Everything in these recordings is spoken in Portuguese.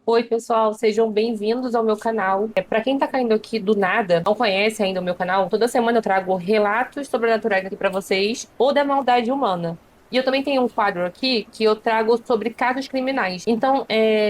Oi, pessoal, sejam bem-vindos ao meu canal. Para quem tá caindo aqui do nada, não conhece ainda o meu canal, toda semana eu trago relatos sobrenaturais aqui para vocês ou da maldade humana. E eu também tenho um quadro aqui que eu trago sobre casos criminais. Então,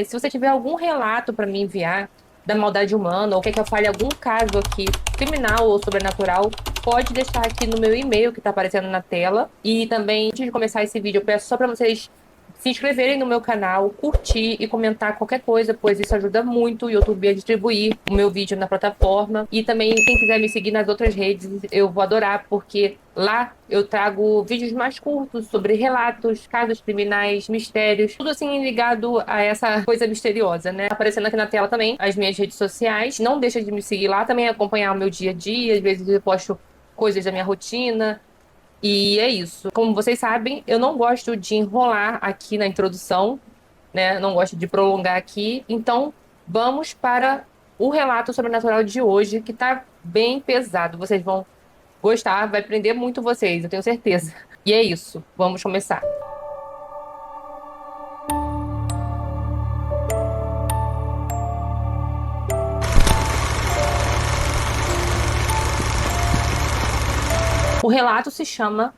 se você tiver algum relato para me enviar da maldade humana ou quer que eu fale algum caso aqui criminal ou sobrenatural, pode deixar aqui no meu e-mail que tá aparecendo na tela. E também, antes de começar esse vídeo, eu peço só para vocês se inscreverem no meu canal, curtir e comentar qualquer coisa, pois isso ajuda muito o YouTube a distribuir o meu vídeo na plataforma. E também, quem quiser me seguir nas outras redes, eu vou adorar, porque lá eu trago vídeos mais curtos sobre relatos, casos criminais, mistérios, tudo assim ligado a essa coisa misteriosa, né? Aparecendo aqui na tela também as minhas redes sociais. Não deixa de me seguir lá também, acompanhar o meu dia a dia. Às vezes eu posto coisas da minha rotina. E é isso. Como vocês sabem, eu não gosto de enrolar aqui na introdução, né? Não gosto de prolongar aqui. Então, vamos para o relato sobrenatural de hoje, que tá bem pesado. Vocês vão gostar, vai prender muito vocês, eu tenho certeza. E é isso. Vamos começar. O relato se chama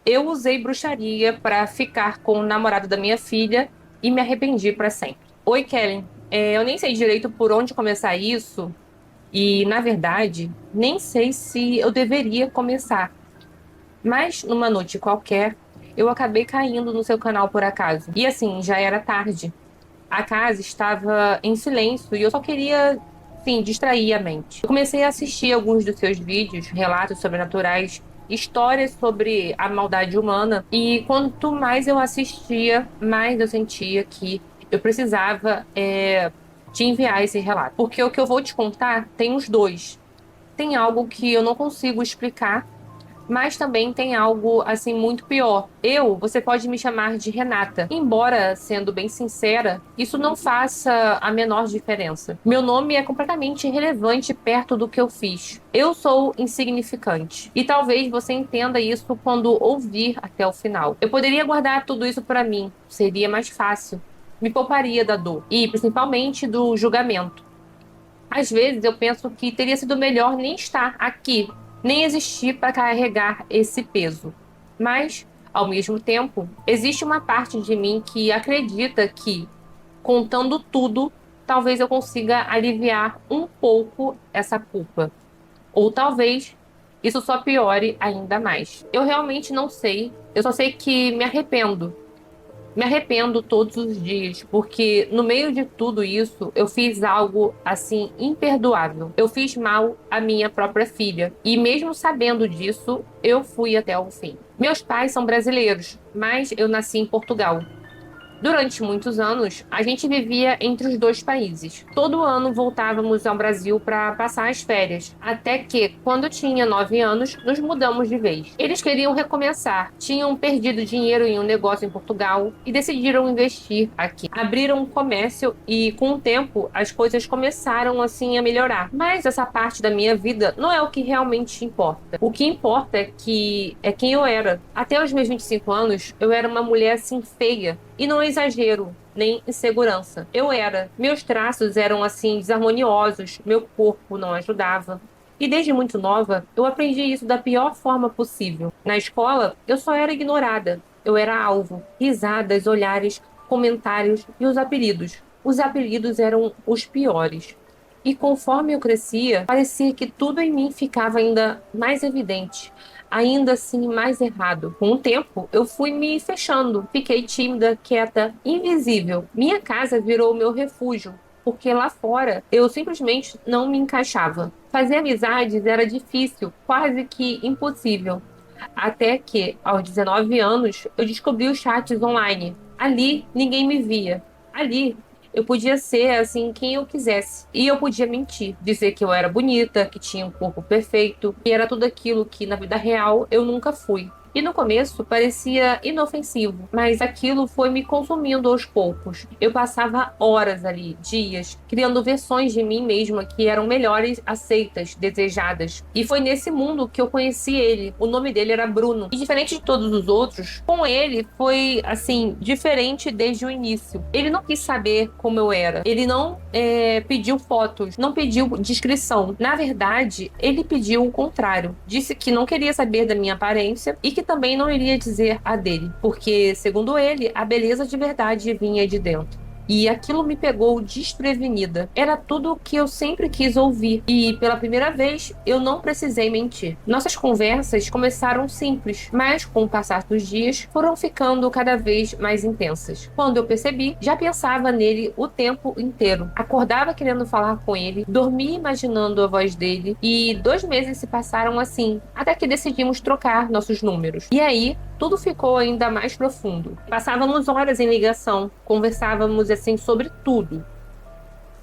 Eu usei bruxaria para ficar com o namorado da minha filha e me arrependi para sempre. Oi, Kellen. Eu nem sei direito por onde começar isso. E, na verdade, nem sei se eu deveria começar. Mas, numa noite qualquer, eu acabei caindo no seu canal por acaso. E assim, já era tarde. A casa estava em silêncio e eu só queria, sim, distrair a mente. Eu comecei a assistir alguns dos seus vídeos, relatos sobrenaturais, histórias sobre a maldade humana. E quanto mais eu assistia, mais eu sentia que eu precisava, te enviar esse relato. Porque o que eu vou te contar tem os dois. Tem algo que eu não consigo explicar, mas também tem algo assim muito pior. Você pode me chamar de Renata. Embora, sendo bem sincera, isso não faça a menor diferença. Meu nome é completamente irrelevante perto do que eu fiz. Eu sou insignificante. E talvez você entenda isso quando ouvir até o final. Eu poderia guardar tudo isso para mim, seria mais fácil. Me pouparia da dor e principalmente do julgamento. Às vezes eu penso que teria sido melhor nem estar aqui, nem existir para carregar esse peso. Mas, ao mesmo tempo, existe uma parte de mim que acredita que, contando tudo, talvez eu consiga aliviar um pouco essa culpa. Ou talvez isso só piore ainda mais. Eu realmente não sei. Eu só sei que me arrependo. Me arrependo todos os dias, porque no meio de tudo isso, eu fiz algo assim imperdoável. Eu fiz mal à minha própria filha, e mesmo sabendo disso, eu fui até o fim. Meus pais são brasileiros, mas eu nasci em Portugal. Durante muitos anos, a gente vivia entre os dois países. Todo ano voltávamos ao Brasil para passar as férias, até que, quando eu tinha 9 anos, nos mudamos de vez. Eles queriam recomeçar, tinham perdido dinheiro em um negócio em Portugal e decidiram investir aqui. Abriram um comércio e, com o tempo, as coisas começaram assim a melhorar. Mas essa parte da minha vida não é o que realmente importa. O que importa é quem eu era. Até os meus 25 anos, eu era uma mulher assim feia. E não é exagero, nem insegurança. Eu era. Meus traços eram assim desarmoniosos, meu corpo não ajudava. E desde muito nova, eu aprendi isso da pior forma possível. Na escola, eu só era ignorada. Eu era alvo. Risadas, olhares, comentários e os apelidos. Os apelidos eram os piores. E conforme eu crescia, parecia que tudo em mim ficava ainda mais evidente, ainda assim mais errado. Com o tempo, eu fui me fechando, fiquei tímida, quieta, invisível. Minha casa virou meu refúgio, porque lá fora eu simplesmente não me encaixava. Fazer amizades era difícil, quase que impossível. Até que, aos 19 anos, eu descobri os chats online. Ali, ninguém me via. Ali, eu podia ser assim quem eu quisesse. E eu podia mentir, dizer que eu era bonita, que tinha um corpo perfeito, que era tudo aquilo que na vida real eu nunca fui. E no começo parecia inofensivo, mas aquilo foi me consumindo aos poucos. Eu passava horas ali, dias, criando versões de mim mesma que eram melhores, aceitas, desejadas. E foi nesse mundo que eu conheci ele. O nome dele era Bruno. E diferente de todos os outros, com ele foi, assim, diferente desde o início. Ele não quis saber como eu era. Ele não pediu fotos, não pediu descrição. Na verdade, ele pediu o contrário. Disse que não queria saber da minha aparência e que também não iria dizer a dele, porque, segundo ele, a beleza de verdade vinha de dentro. E aquilo me pegou desprevenida. Era tudo o que eu sempre quis ouvir. E pela primeira vez, eu não precisei mentir. Nossas conversas começaram simples, mas com o passar dos dias, foram ficando cada vez mais intensas. Quando eu percebi, já pensava nele o tempo inteiro. Acordava querendo falar com ele, dormia imaginando a voz dele, e 2 meses se passaram assim, até que decidimos trocar nossos números. E aí, tudo ficou ainda mais profundo. Passávamos horas em ligação, conversávamos assim sobre tudo.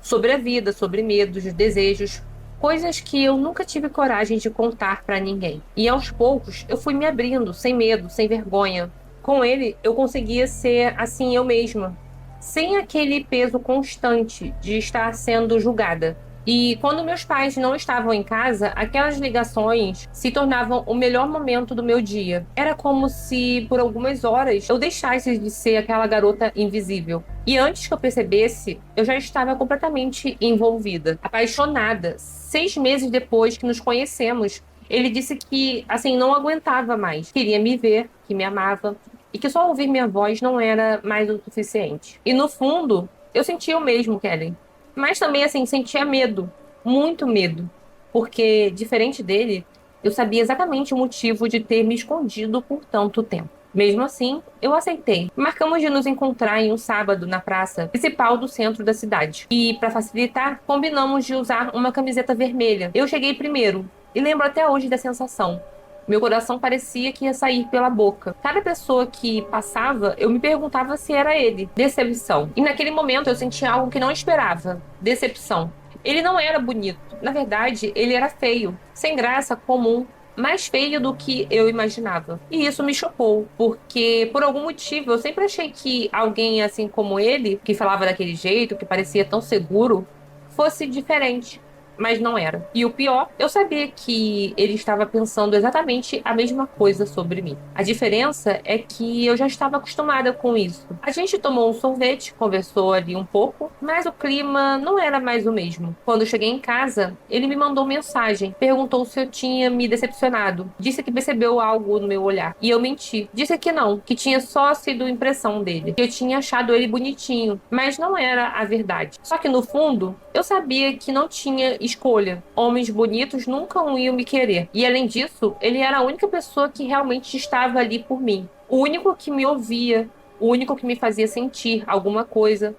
Sobre a vida, sobre medos, desejos, coisas que eu nunca tive coragem de contar pra ninguém. E aos poucos eu fui me abrindo, sem medo, sem vergonha. Com ele eu conseguia ser assim eu mesma, sem aquele peso constante de estar sendo julgada. E quando meus pais não estavam em casa, aquelas ligações se tornavam o melhor momento do meu dia. Era como se, por algumas horas, eu deixasse de ser aquela garota invisível. E antes que eu percebesse, eu já estava completamente envolvida, apaixonada. 6 meses depois que nos conhecemos, ele disse que, assim, não aguentava mais. Queria me ver, que me amava, e que só ouvir minha voz não era mais o suficiente. E no fundo, eu sentia o mesmo, Kellen. Mas também, assim, sentia medo, muito medo, porque, diferente dele, eu sabia exatamente o motivo de ter me escondido por tanto tempo. Mesmo assim, eu aceitei. Marcamos de nos encontrar em um sábado na praça principal do centro da cidade. E, para facilitar, combinamos de usar uma camiseta vermelha. Eu cheguei primeiro e lembro até hoje da sensação. Meu coração parecia que ia sair pela boca. Cada pessoa que passava, eu me perguntava se era ele. Decepção. E naquele momento eu senti algo que não esperava. Decepção. Ele não era bonito. Na verdade, ele era feio. Sem graça, comum. Mais feio do que eu imaginava. E isso me chocou, porque por algum motivo eu sempre achei que alguém assim como ele, que falava daquele jeito, que parecia tão seguro, fosse diferente. Mas não era. E o pior, eu sabia que ele estava pensando exatamente a mesma coisa sobre mim. A diferença é que eu já estava acostumada com isso. A gente tomou um sorvete, conversou ali um pouco, mas o clima não era mais o mesmo. Quando eu cheguei em casa, ele me mandou mensagem, perguntou se eu tinha me decepcionado. Disse que percebeu algo no meu olhar. E eu menti. Disse que não, que tinha só sido impressão dele. Que eu tinha achado ele bonitinho, mas não era a verdade. Só que no fundo, eu sabia que não tinha escolha. Homens bonitos nunca iam me querer. E além disso, ele era a única pessoa que realmente estava ali por mim. O único que me ouvia, o único que me fazia sentir alguma coisa.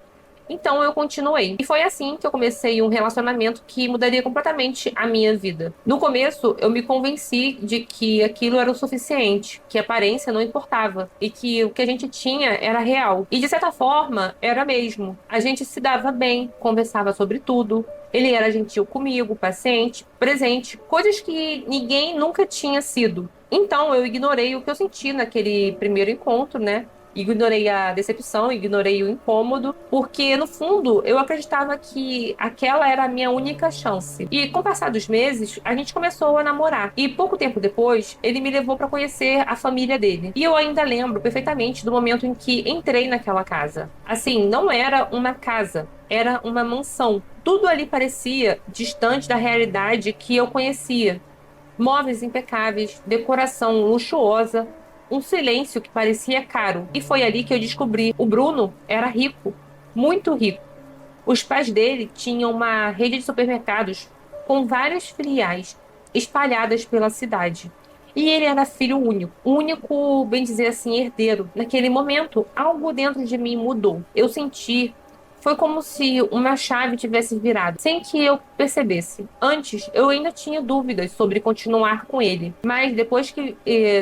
Então eu continuei. E foi assim que eu comecei um relacionamento que mudaria completamente a minha vida. No começo, eu me convenci de que aquilo era o suficiente, que a aparência não importava e que o que a gente tinha era real. E de certa forma, era mesmo. A gente se dava bem, conversava sobre tudo. Ele era gentil comigo, paciente, presente, coisas que ninguém nunca tinha sido. Então eu ignorei o que eu senti naquele primeiro encontro, né? Ignorei a decepção, ignorei o incômodo, porque no fundo eu acreditava que aquela era a minha única chance. E com o passar dos meses, a gente começou a namorar. E pouco tempo depois, ele me levou para conhecer a família dele. E eu ainda lembro perfeitamente do momento em que entrei naquela casa. Assim, não era uma casa, era uma mansão. Tudo ali parecia distante da realidade que eu conhecia. Móveis impecáveis, decoração luxuosa, um silêncio que parecia caro. E foi ali que eu descobri. O Bruno era rico, muito rico. Os pais dele tinham uma rede de supermercados com várias filiais espalhadas pela cidade. E ele era filho único, o único, bem dizer assim, herdeiro. Naquele momento, algo dentro de mim mudou. Eu senti. Foi como se uma chave tivesse virado, sem que eu percebesse. Antes, eu ainda tinha dúvidas sobre continuar com ele, mas depois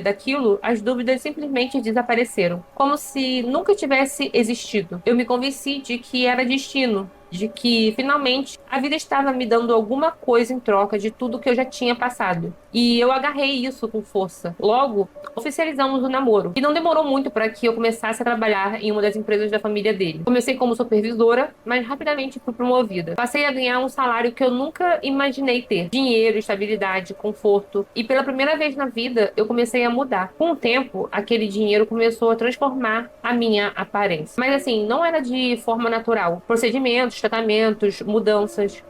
daquilo, as dúvidas simplesmente desapareceram, como se nunca tivesse existido. Eu me convenci de que era destino, de que finalmente a vida estava me dando alguma coisa em troca de tudo que eu já tinha passado. E eu agarrei isso com força. Logo, oficializamos o namoro. E não demorou muito para que eu começasse a trabalhar em uma das empresas da família dele. Comecei como supervisora, mas rapidamente fui promovida. Passei a ganhar um salário que eu nunca imaginei ter: dinheiro, estabilidade, conforto. E pela primeira vez na vida, eu comecei a mudar. Com o tempo, aquele dinheiro começou a transformar a minha aparência. Mas assim, não era de forma natural. Procedimentos, tratamentos, mudanças.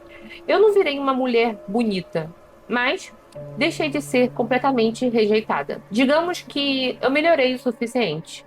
Eu não virei uma mulher bonita, mas deixei de ser completamente rejeitada. Digamos que eu melhorei o suficiente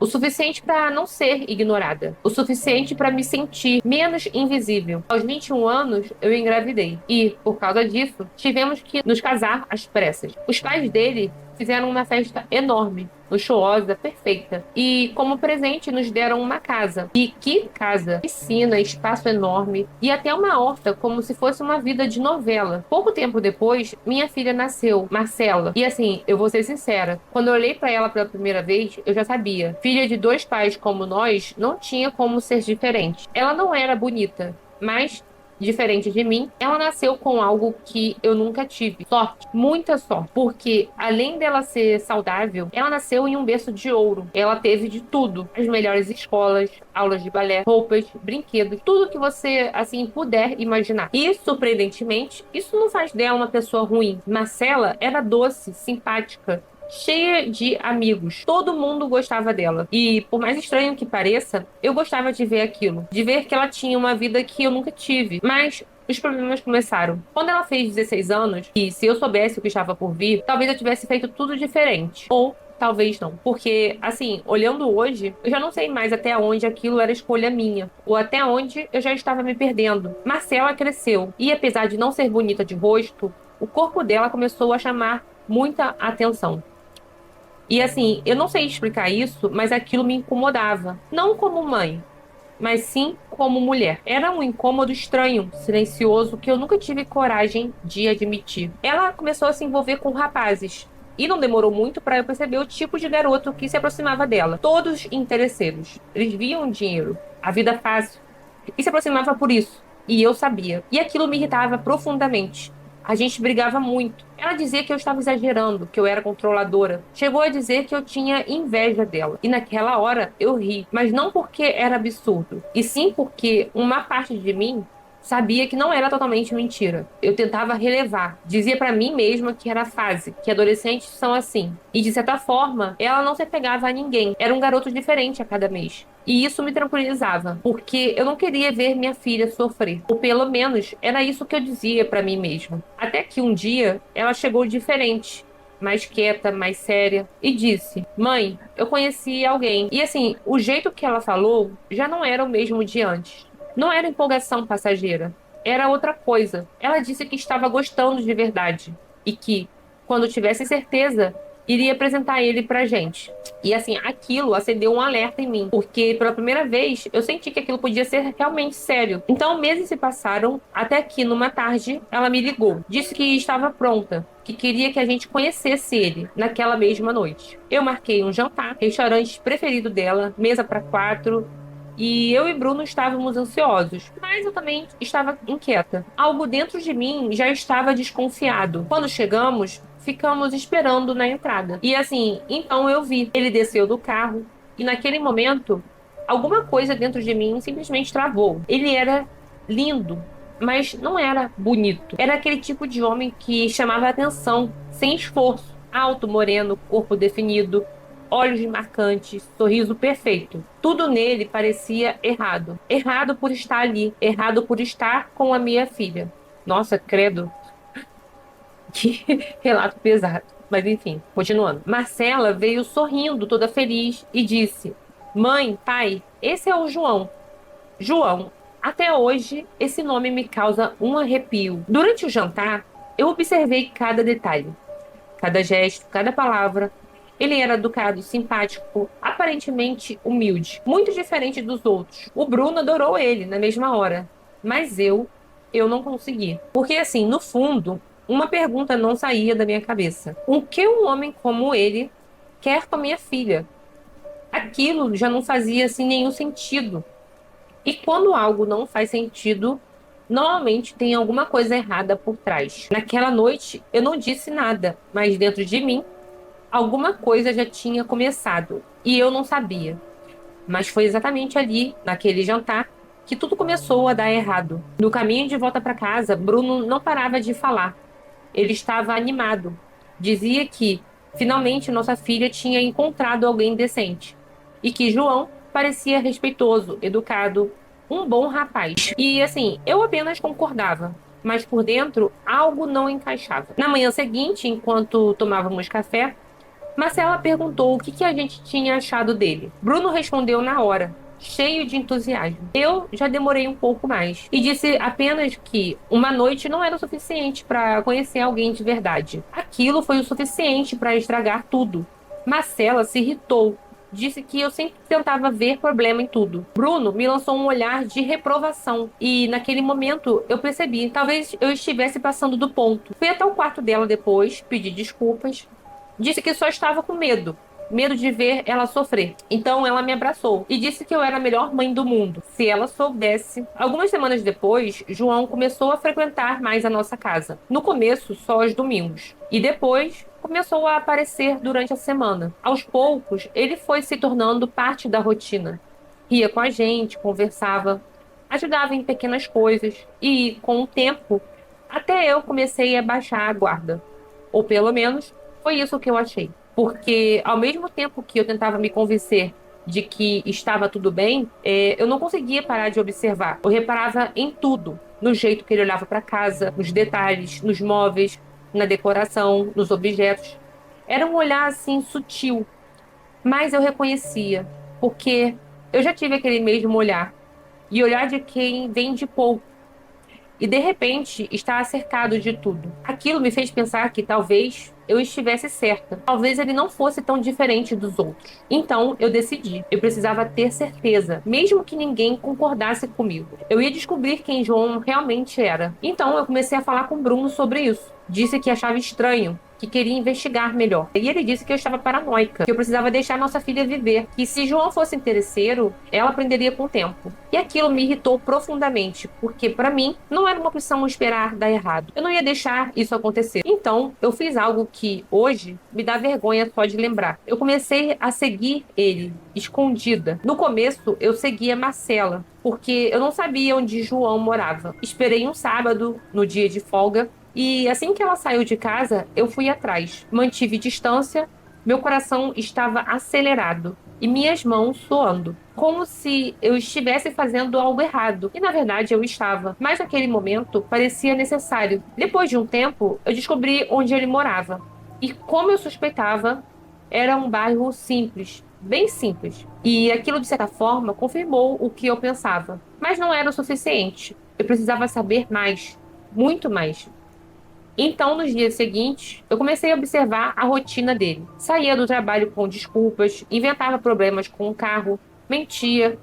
para não ser ignorada, o suficiente para me sentir menos invisível. Aos 21 anos, eu engravidei e, por causa disso, tivemos que nos casar às pressas. Os pais dele fizeram uma festa enorme, luxuosa, perfeita. E como presente nos deram uma casa. E que casa! Piscina, espaço enorme e até uma horta, como se fosse uma vida de novela. Pouco tempo depois, minha filha nasceu, Marcela. E assim, eu vou ser sincera, quando eu olhei para ela pela primeira vez, eu já sabia. Filha de dois pais como nós, não tinha como ser diferente. Ela não era bonita, mas diferente de mim, ela nasceu com algo que eu nunca tive. Sorte, muita sorte. Porque, além dela ser saudável, ela nasceu em um berço de ouro. Ela teve de tudo: as melhores escolas, aulas de balé, roupas, brinquedos, tudo que você, assim, puder imaginar. E, surpreendentemente, isso não faz dela uma pessoa ruim. Marcela era doce, simpática, cheia de amigos. Todo mundo gostava dela. E, por mais estranho que pareça, eu gostava de ver aquilo. De ver que ela tinha uma vida que eu nunca tive. Mas os problemas começaram. Quando ela fez 16 anos, e se eu soubesse o que estava por vir, talvez eu tivesse feito tudo diferente. Ou talvez não. Porque, assim, olhando hoje, eu já não sei mais até onde aquilo era escolha minha. Ou até onde eu já estava me perdendo. Marcela cresceu. E apesar de não ser bonita de rosto, o corpo dela começou a chamar muita atenção. E assim, eu não sei explicar isso, mas aquilo me incomodava. Não como mãe, mas sim como mulher. Era um incômodo estranho, silencioso, que eu nunca tive coragem de admitir. Ela começou a se envolver com rapazes. E não demorou muito para eu perceber o tipo de garoto que se aproximava dela. Todos interesseiros. Eles viam dinheiro, a vida fácil, e se aproximava por isso. E eu sabia. E aquilo me irritava profundamente. A gente brigava muito. Ela dizia que eu estava exagerando, que eu era controladora. Chegou a dizer que eu tinha inveja dela. E naquela hora eu ri, mas não porque era absurdo, e sim porque uma parte de mim sabia que não era totalmente mentira. Eu tentava relevar. Dizia pra mim mesma que era fase, que adolescentes são assim. E de certa forma, ela não se apegava a ninguém. Era um garoto diferente a cada mês. E isso me tranquilizava, porque eu não queria ver minha filha sofrer. Ou pelo menos era isso que eu dizia pra mim mesma. Até que um dia ela chegou diferente, mais quieta, mais séria, e disse: Mãe, eu conheci alguém. E assim, o jeito que ela falou já não era o mesmo de antes. Não era empolgação passageira, era outra coisa. Ela disse que estava gostando de verdade e que, quando tivesse certeza, iria apresentar ele pra gente. E assim, aquilo acendeu um alerta em mim, porque pela primeira vez eu senti que aquilo podia ser realmente sério. Então, meses se passaram até que numa tarde ela me ligou. Disse que estava pronta, que queria que a gente conhecesse ele naquela mesma noite. Eu marquei um jantar, restaurante preferido dela, mesa para quatro. E eu e Bruno estávamos ansiosos, mas eu também estava inquieta. Algo dentro de mim já estava desconfiado. Quando chegamos, ficamos esperando na entrada. E assim, então eu vi. Ele desceu do carro e naquele momento, alguma coisa dentro de mim simplesmente travou. Ele era lindo, mas não era bonito. Era aquele tipo de homem que chamava a atenção, sem esforço. Alto, moreno, corpo definido, olhos marcantes, sorriso perfeito. Tudo nele parecia errado. Errado por estar ali, errado por estar com a minha filha. Nossa, credo, que relato pesado. Mas enfim, continuando. Marcela veio sorrindo, toda feliz, e disse: Mãe, pai, esse é o João. João, até hoje, esse nome me causa um arrepio. Durante o jantar, eu observei cada detalhe, cada gesto, cada palavra. Ele era educado, simpático, aparentemente humilde, muito diferente dos outros. O Bruno adorou ele na mesma hora, mas eu não consegui. Porque assim, no fundo, uma pergunta não saía da minha cabeça: o que um homem como ele quer com a minha filha? Aquilo já não fazia assim nenhum sentido. E quando algo não faz sentido, normalmente tem alguma coisa errada por trás. Naquela noite, eu não disse nada, mas dentro de mim, alguma coisa já tinha começado e eu não sabia. Mas foi exatamente ali, naquele jantar, que tudo começou a dar errado. No caminho de volta para casa, Bruno não parava de falar. Ele estava animado. Dizia que, finalmente, nossa filha tinha encontrado alguém decente. E que João parecia respeitoso, educado, um bom rapaz. E, assim, eu apenas concordava. Mas por dentro, algo não encaixava. Na manhã seguinte, enquanto tomávamos café, Marcela perguntou o que a gente tinha achado dele. Bruno respondeu na hora, cheio de entusiasmo. Eu já demorei um pouco mais e disse apenas que uma noite não era o suficiente para conhecer alguém de verdade. Aquilo foi o suficiente para estragar tudo. Marcela se irritou. Disse que eu sempre tentava ver problema em tudo. Bruno me lançou um olhar de reprovação e, naquele momento, eu percebi. Talvez eu estivesse passando do ponto. Fui até o quarto dela depois, pedi desculpas. Disse que só estava com medo. Medo de ver ela sofrer. Então ela me abraçou e disse que eu era a melhor mãe do mundo, se ela soubesse. Algumas semanas depois, João começou a frequentar mais a nossa casa. No começo, só aos domingos. E depois, começou a aparecer durante a semana. Aos poucos, ele foi se tornando parte da rotina. Ria com a gente, conversava, ajudava em pequenas coisas. E, com o tempo, até eu comecei a baixar a guarda. Ou pelo menos foi isso que eu achei. Porque ao mesmo tempo que eu tentava me convencer de que estava tudo bem, eu não conseguia parar de observar. Eu reparava em tudo, no jeito que ele olhava para casa, nos detalhes, nos móveis, na decoração, nos objetos. Era um olhar assim sutil, mas eu reconhecia, porque eu já tive aquele mesmo olhar, e olhar de quem vem de pouco e de repente está cercado de tudo. Aquilo me fez pensar que talvez eu estivesse certa. Talvez ele não fosse tão diferente dos outros. Então eu decidi. Eu precisava ter certeza, mesmo que ninguém concordasse comigo. Eu ia descobrir quem João realmente era. Então eu comecei a falar com Bruno sobre isso. Disse que achava estranho, que queria investigar melhor. E ele disse que eu estava paranoica, que eu precisava deixar nossa filha viver, que se João fosse interesseiro, ela aprenderia com o tempo. E aquilo me irritou profundamente, porque para mim não era uma opção esperar dar errado. Eu não ia deixar isso acontecer. Então, eu fiz algo que hoje me dá vergonha só de lembrar. Eu comecei a seguir ele, escondida. No começo, eu seguia Marcela, porque eu não sabia onde João morava. Esperei um sábado, no dia de folga, e assim que ela saiu de casa, eu fui atrás. Mantive distância, meu coração estava acelerado e minhas mãos suando, como se eu estivesse fazendo algo errado. E na verdade eu estava, mas naquele momento parecia necessário. Depois de um tempo, eu descobri onde ele morava. E como eu suspeitava, era um bairro simples, bem simples. E aquilo, de certa forma, confirmou o que eu pensava. Mas não era o suficiente. Eu precisava saber mais, muito mais. Então, nos dias seguintes, eu comecei a observar a rotina dele. Saía do trabalho com desculpas, inventava problemas com o carro, mentia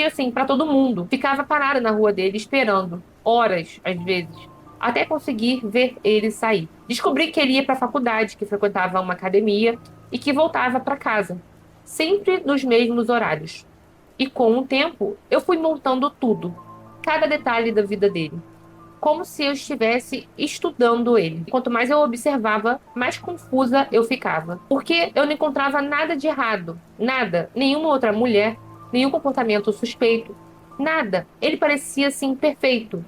assim para todo mundo. Ficava parada na rua dele esperando, horas às vezes, até conseguir ver ele sair. Descobri que ele ia para a faculdade, que frequentava uma academia e que voltava para casa, sempre nos mesmos horários. E com o tempo, eu fui montando tudo, cada detalhe da vida dele, como se eu estivesse estudando ele. Quanto mais eu observava, mais confusa eu ficava. Porque eu não encontrava nada de errado. Nada. Nenhuma outra mulher. Nenhum comportamento suspeito. Nada. Ele parecia assim perfeito.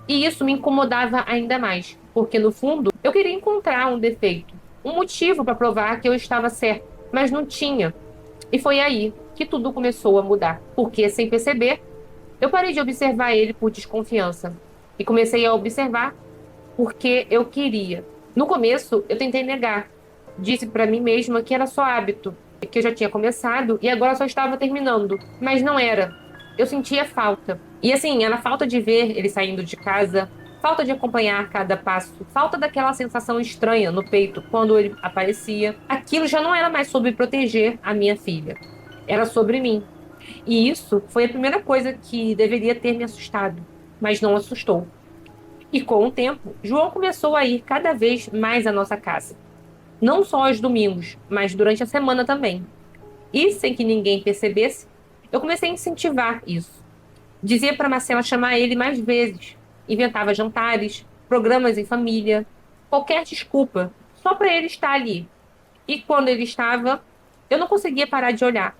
E isso me incomodava ainda mais. Porque no fundo, eu queria encontrar um defeito. Um motivo para provar que eu estava certo. Mas não tinha. E foi aí que tudo começou a mudar. Porque, sem perceber, eu parei de observar ele por desconfiança e comecei a observar porque eu queria. No começo, eu tentei negar. Disse para mim mesma que era só hábito, que eu já tinha começado e agora só estava terminando. Mas não era. Eu sentia falta. E assim, era falta de ver ele saindo de casa, falta de acompanhar cada passo, falta daquela sensação estranha no peito quando ele aparecia. Aquilo já não era mais sobre proteger a minha filha. Era sobre mim. E isso foi a primeira coisa que deveria ter me assustado, mas não assustou. E com o tempo, João começou a ir cada vez mais à nossa casa. Não só aos domingos, mas durante a semana também. E sem que ninguém percebesse, eu comecei a incentivar isso. Dizia para Marcela chamar ele mais vezes. Inventava jantares, programas em família, qualquer desculpa, só para ele estar ali. E quando ele estava, eu não conseguia parar de olhar.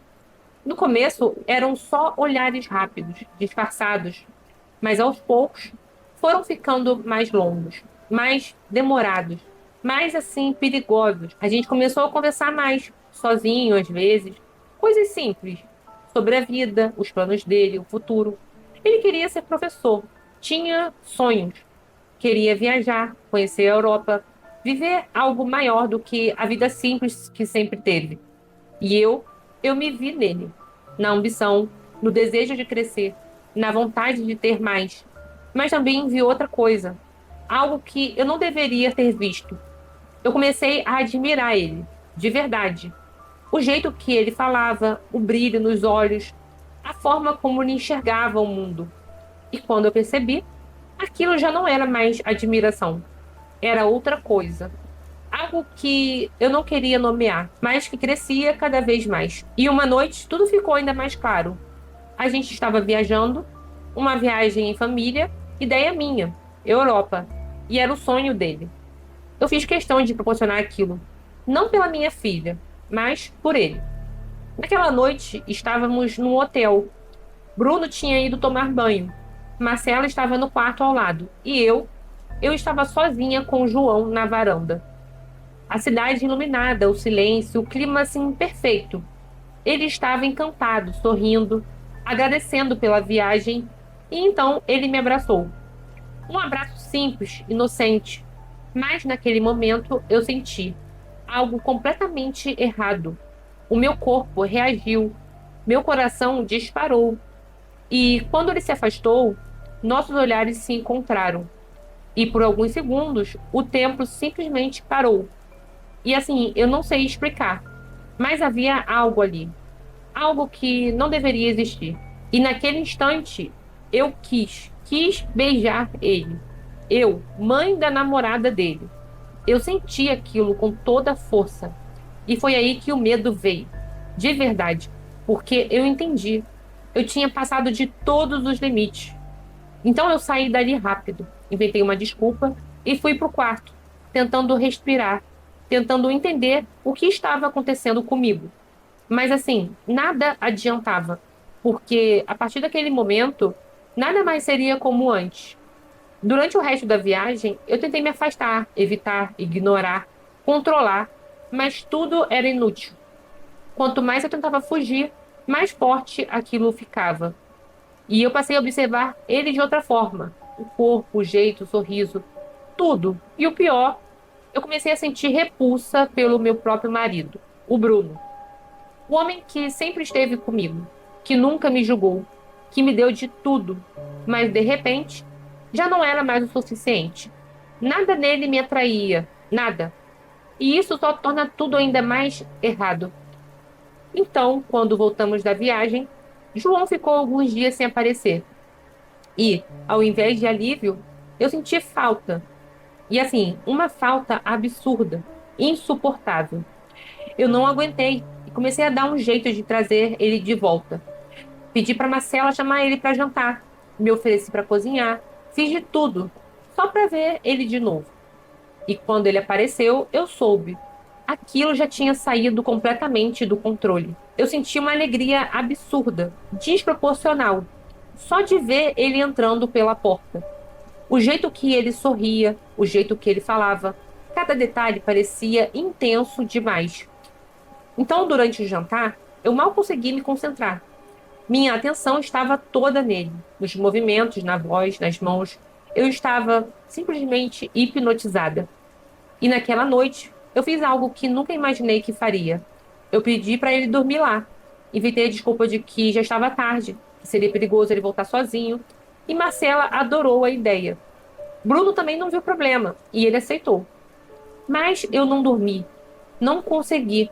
No começo, eram só olhares rápidos, disfarçados, mas aos poucos foram ficando mais longos, mais demorados, mais assim perigosos. A gente começou a conversar mais, sozinho às vezes, coisas simples, sobre a vida, os planos dele, o futuro. Ele queria ser professor, tinha sonhos, queria viajar, conhecer a Europa, viver algo maior do que a vida simples que sempre teve. E eu me vi nele, na ambição, no desejo de crescer, na vontade de ter mais. Mas também vi outra coisa, algo que eu não deveria ter visto. Eu comecei a admirar ele, de verdade. O jeito que ele falava, o brilho nos olhos, a forma como ele enxergava o mundo. E quando eu percebi, aquilo já não era mais admiração, era outra coisa. Algo que eu não queria nomear, mas que crescia cada vez mais. E uma noite tudo ficou ainda mais claro. A gente estava viajando, uma viagem em família, ideia minha, Europa, e era o sonho dele. Eu fiz questão de proporcionar aquilo, não pela minha filha, mas por ele. Naquela noite estávamos num hotel. Bruno tinha ido tomar banho. Marcela estava no quarto ao lado e eu estava sozinha com João na varanda. A cidade iluminada, o silêncio, o clima assim perfeito. Ele estava encantado, sorrindo, agradecendo pela viagem, e então ele me abraçou. Um abraço simples, inocente, mas naquele momento eu senti algo completamente errado. O meu corpo reagiu, meu coração disparou, e quando ele se afastou, nossos olhares se encontraram. E por alguns segundos, o tempo simplesmente parou. E assim, eu não sei explicar, mas havia algo ali, algo que não deveria existir. E naquele instante, eu quis beijar ele. Eu, mãe da namorada dele. Eu senti aquilo com toda a força. E foi aí que o medo veio, de verdade, porque eu entendi. Eu tinha passado de todos os limites. Então eu saí dali rápido, inventei uma desculpa e fui pro quarto, tentando respirar, tentando entender o que estava acontecendo comigo. Mas assim, nada adiantava, porque a partir daquele momento, nada mais seria como antes. Durante o resto da viagem, eu tentei me afastar, evitar, ignorar, controlar, mas tudo era inútil. Quanto mais eu tentava fugir, mais forte aquilo ficava. E eu passei a observar ele de outra forma. O corpo, o jeito, o sorriso, tudo. E o pior, eu comecei a sentir repulsa pelo meu próprio marido, o Bruno. O homem que sempre esteve comigo, que nunca me julgou, que me deu de tudo, mas de repente já não era mais o suficiente. Nada nele me atraía, nada. E isso só torna tudo ainda mais errado. Então, quando voltamos da viagem, João ficou alguns dias sem aparecer. E, ao invés de alívio, eu senti falta. E assim, uma falta absurda, insuportável. Eu não aguentei e comecei a dar um jeito de trazer ele de volta. Pedi para Marcela chamar ele para jantar. Me ofereci para cozinhar. Fiz de tudo, só para ver ele de novo. E quando ele apareceu, eu soube. Aquilo já tinha saído completamente do controle. Eu senti uma alegria absurda, desproporcional, só de ver ele entrando pela porta. O jeito que ele sorria, o jeito que ele falava, cada detalhe parecia intenso demais. Então, durante o jantar, eu mal consegui me concentrar. Minha atenção estava toda nele, nos movimentos, na voz, nas mãos. Eu estava simplesmente hipnotizada. E naquela noite, eu fiz algo que nunca imaginei que faria. Eu pedi para ele dormir lá. Inventei a desculpa de que já estava tarde, que seria perigoso ele voltar sozinho. E Marcela adorou a ideia. Bruno também não viu problema e ele aceitou. Mas eu não dormi. Não consegui.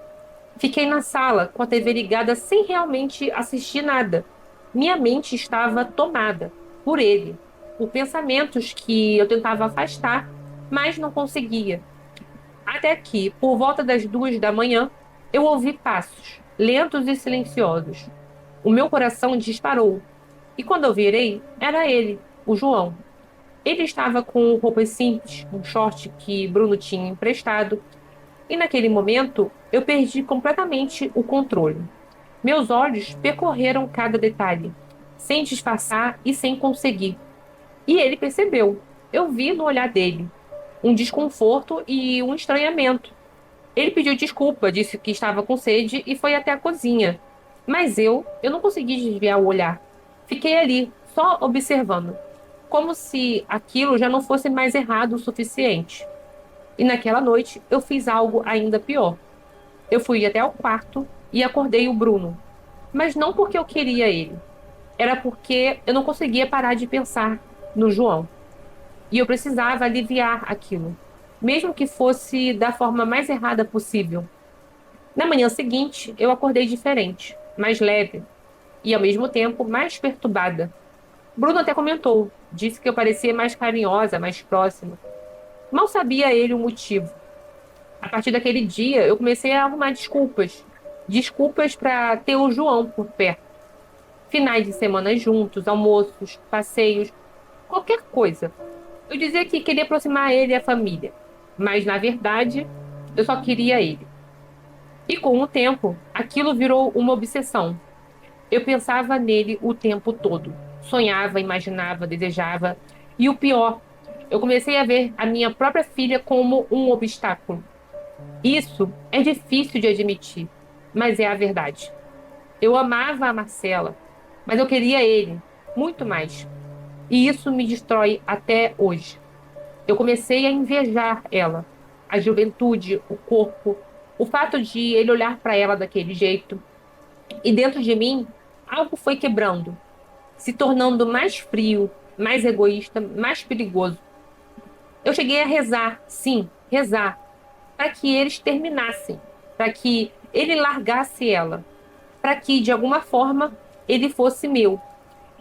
Fiquei na sala com a TV ligada sem realmente assistir nada. Minha mente estava tomada por ele, por pensamentos que eu tentava afastar, mas não conseguia. Até que, por volta das 2 da manhã, eu ouvi passos, lentos e silenciosos. O meu coração disparou. E quando eu virei, era ele, o João. Ele estava com roupas simples, um short que Bruno tinha emprestado, e naquele momento eu perdi completamente o controle. Meus olhos percorreram cada detalhe, sem disfarçar e sem conseguir. E ele percebeu. Eu vi no olhar dele um desconforto e um estranhamento. Ele pediu desculpa, disse que estava com sede e foi até a cozinha. Mas eu não consegui desviar o olhar. Fiquei ali, só observando, como se aquilo já não fosse mais errado o suficiente. E naquela noite eu fiz algo ainda pior. Eu fui até o quarto e acordei o Bruno. Mas não porque eu queria ele. Era porque eu não conseguia parar de pensar no João. E eu precisava aliviar aquilo, mesmo que fosse da forma mais errada possível. Na manhã seguinte, eu acordei diferente, mais leve e, ao mesmo tempo, mais perturbada. Bruno até comentou, disse que eu parecia mais carinhosa, mais próxima. Mal sabia ele o motivo. A partir daquele dia, eu comecei a arrumar desculpas. Desculpas para ter o João por perto. Finais de semana juntos, almoços, passeios, qualquer coisa. Eu dizia que queria aproximar ele e a família, mas na verdade eu só queria ele. E com o tempo, aquilo virou uma obsessão. Eu pensava nele o tempo todo. Sonhava, imaginava, desejava. E o pior, eu comecei a ver a minha própria filha como um obstáculo. Isso é difícil de admitir, mas é a verdade. Eu amava a Marcela, mas eu queria ele, muito mais. E isso me destrói até hoje. Eu comecei a invejar ela, a juventude, o corpo, o fato de ele olhar para ela daquele jeito. E dentro de mim, algo foi quebrando, se tornando mais frio, mais egoísta, mais perigoso. Eu cheguei a rezar, sim, rezar, para que eles terminassem, para que ele largasse ela, para que, de alguma forma, ele fosse meu.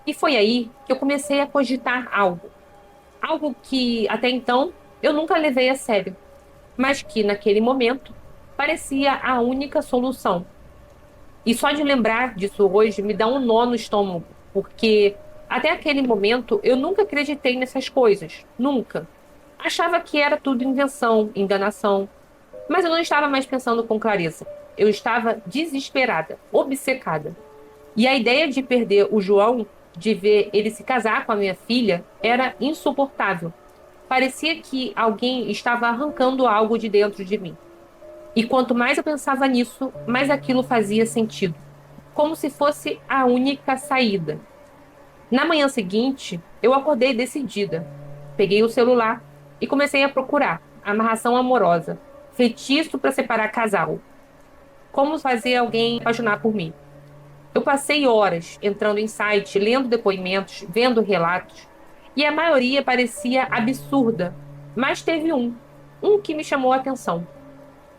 E foi aí que eu comecei a cogitar algo. Algo que, até então, eu nunca levei a sério, mas que, naquele momento, parecia a única solução. E só de lembrar disso hoje me dá um nó no estômago, porque até aquele momento eu nunca acreditei nessas coisas, nunca. Achava que era tudo invenção, enganação, mas eu não estava mais pensando com clareza. Eu estava desesperada, obcecada. E a ideia de perder o João, de ver ele se casar com a minha filha, era insuportável. Parecia que alguém estava arrancando algo de dentro de mim. E quanto mais eu pensava nisso, mais aquilo fazia sentido, como se fosse a única saída. Na manhã seguinte, eu acordei decidida. Peguei o celular e comecei a procurar amarração amorosa, feitiço para separar casal, como fazer alguém apaixonar por mim. Eu passei horas entrando em site, lendo depoimentos, vendo relatos, e a maioria parecia absurda, mas teve um que me chamou a atenção.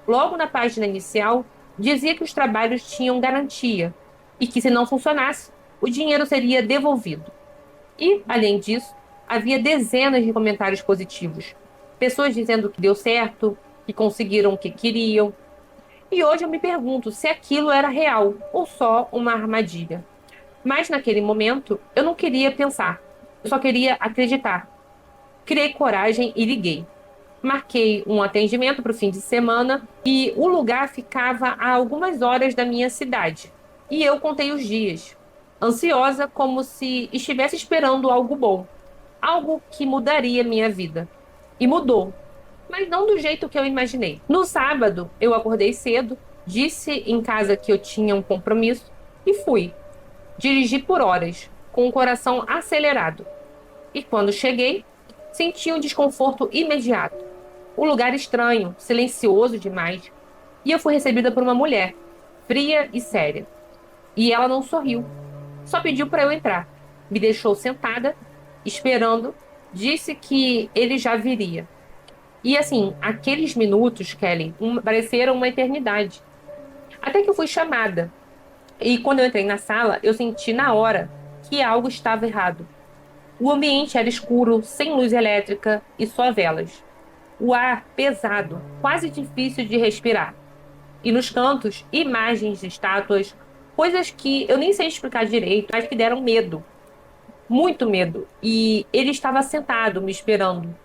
Logo na página inicial, dizia que os trabalhos tinham garantia e que, se não funcionasse, o dinheiro seria devolvido. E, além disso, havia dezenas de comentários positivos. Pessoas dizendo que deu certo, que conseguiram o que queriam. E hoje eu me pergunto se aquilo era real ou só uma armadilha. Mas naquele momento, eu não queria pensar. Eu só queria acreditar. Criei coragem e liguei. Marquei um atendimento para o fim de semana e o lugar ficava a algumas horas da minha cidade. E eu contei os dias, ansiosa como se estivesse esperando algo bom, algo que mudaria minha vida. E mudou, mas não do jeito que eu imaginei. No sábado, eu acordei cedo, disse em casa que eu tinha um compromisso e fui. Dirigi por horas, com o coração acelerado. E quando cheguei, senti um desconforto imediato. Um lugar estranho, silencioso demais. E eu fui recebida por uma mulher, fria e séria. E ela não sorriu, só pediu para eu entrar. Me deixou sentada, esperando, disse que ele já viria. E assim, aqueles minutos, Kelly, pareceram uma eternidade. Até que eu fui chamada. E quando eu entrei na sala, eu senti na hora que algo estava errado. O ambiente era escuro, sem luz elétrica e só velas. O ar pesado, quase difícil de respirar. E nos cantos, imagens de estátuas, coisas que eu nem sei explicar direito, mas que deram medo. muito medo, e ele estava sentado me esperando.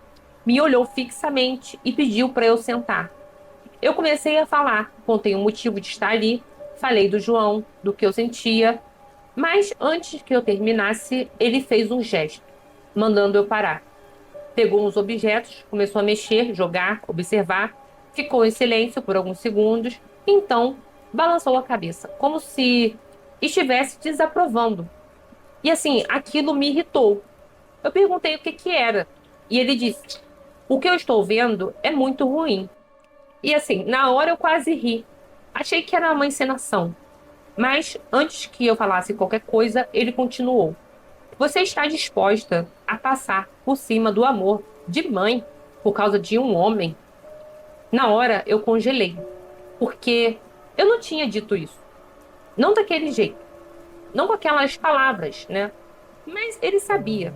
Me olhou fixamente e pediu para eu sentar. Eu comecei a falar, contei o motivo de estar ali, falei do João, do que eu sentia, mas antes que eu terminasse, ele fez um gesto, mandando eu parar. Pegou uns objetos, começou a mexer, jogar, observar, ficou em silêncio por alguns segundos, então balançou a cabeça, como se estivesse desaprovando. E assim, aquilo me irritou. Eu perguntei o que que era, e ele disse: "O que eu estou vendo é muito ruim." E assim, na hora eu quase ri. Achei que era uma encenação. Mas antes que eu falasse qualquer coisa, ele continuou: "Você está disposta a passar por cima do amor de mãe por causa de um homem?" Na hora eu congelei, porque eu não tinha dito isso. Não daquele jeito, não com aquelas palavras, né? Mas ele sabia.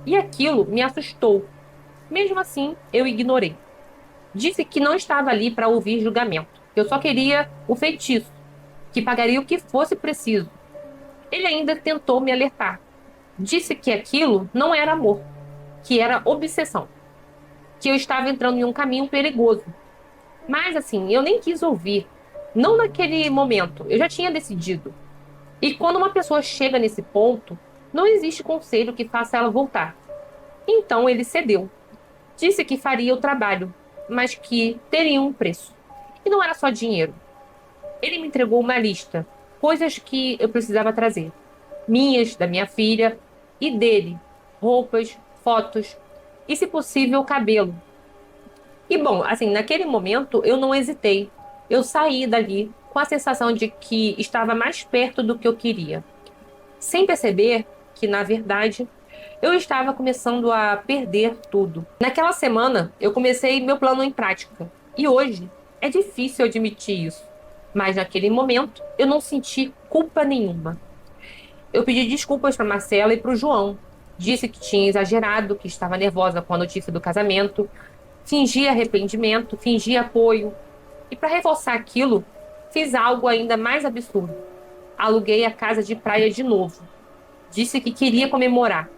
E aquilo me assustou. Mesmo assim, eu ignorei. Disse que não estava ali para ouvir julgamento. Eu só queria o feitiço, que pagaria o que fosse preciso. Ele ainda tentou me alertar. Disse que aquilo não era amor, que era obsessão, que eu estava entrando em um caminho perigoso. Mas assim, eu nem quis ouvir. Não naquele momento, eu já tinha decidido. E quando uma pessoa chega nesse ponto, não existe conselho que faça ela voltar. Então ele cedeu. Disse que faria o trabalho, mas que teria um preço. E não era só dinheiro. Ele me entregou uma lista, coisas que eu precisava trazer. Minhas, da minha filha e dele. Roupas, fotos e, se possível, cabelo. E bom, assim, naquele momento eu não hesitei. Eu saí dali com a sensação de que estava mais perto do que eu queria, sem perceber que, na verdade, eu estava começando a perder tudo. Naquela semana, eu comecei meu plano em prática. E hoje é difícil admitir isso. Mas naquele momento, eu não senti culpa nenhuma. Eu pedi desculpas para Marcela e para o João. Disse que tinha exagerado, que estava nervosa com a notícia do casamento. Fingi arrependimento, fingi apoio. E para reforçar aquilo, fiz algo ainda mais absurdo. Aluguei a casa de praia de novo. Disse que queria comemorar,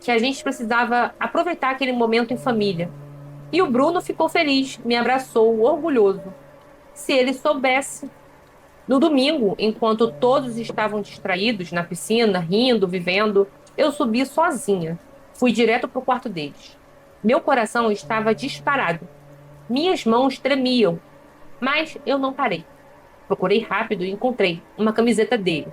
que a gente precisava aproveitar aquele momento em família. E o Bruno ficou feliz, me abraçou, orgulhoso. Se ele soubesse. No domingo, enquanto todos estavam distraídos na piscina, rindo, vivendo, eu subi sozinha. Fui direto para o quarto deles. Meu coração estava disparado. Minhas mãos tremiam, mas eu não parei. Procurei rápido e encontrei uma camiseta dele,